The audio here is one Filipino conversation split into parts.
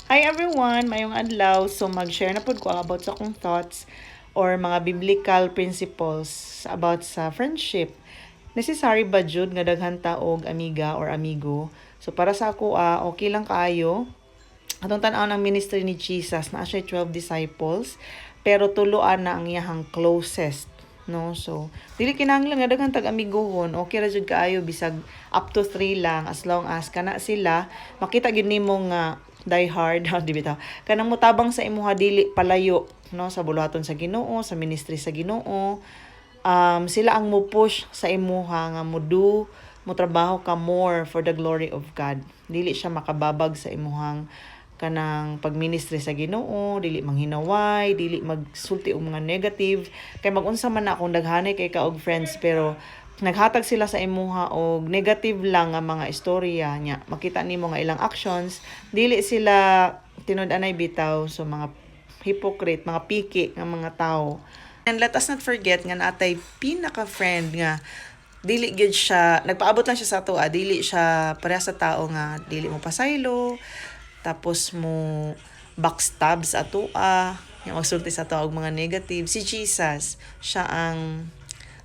Hi everyone, mayong adlaw. So mag-share na pud ko about sa akong thoughts or mga biblical principles about sa friendship. Necessary ba jud nga daghan ta og amiga or amigo? So para sa ako okay lang kaayo. Atong tan-aw ng ministry ni Jesus na siya 12 disciples pero tuloan na ang iyahang closest, no? So dili kinahanglan nga daghan tag amiguhon, okay ra jud kaayo bisag up to 3 lang as long as kana sila makita gid nimo nga die hard di bitaw kanang mutabang sa imuha dili palayo, no, sa buluhaton sa Ginoo, sa ministry sa Ginoo. Sila ang mo push sa imuha nga mo trabaho ka more for the glory of God. Dili siya makababag sa imuhang kanang pagministry sa Ginoo, dili manghinaway, dili magsulti og mga negative. Kay magunsa man na akong daghanay kay ka og friends pero naghatag sila sa imuha og negative lang nga mga istorya nya. Makita nimo nga ilang actions, dili sila tinud-anay bitaw, so mga hypocrite, mga piki nga mga tao. And let us not forget nga natay pinaka-friend nga dili gyud siya nagpaabot lang siya sa ato, dili siya pareha sa tao nga dili mo pasaylo tapos mo backstab sa ato yung magsulti sa ato og mga negative. Si Jesus siya ang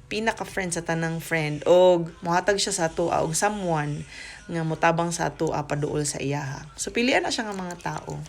pinaka-friend sa tanang friend og mohatag siya sa ato og someone nga motabang sa ato paduol sa iyaha. So pilian na siya nga mga tao.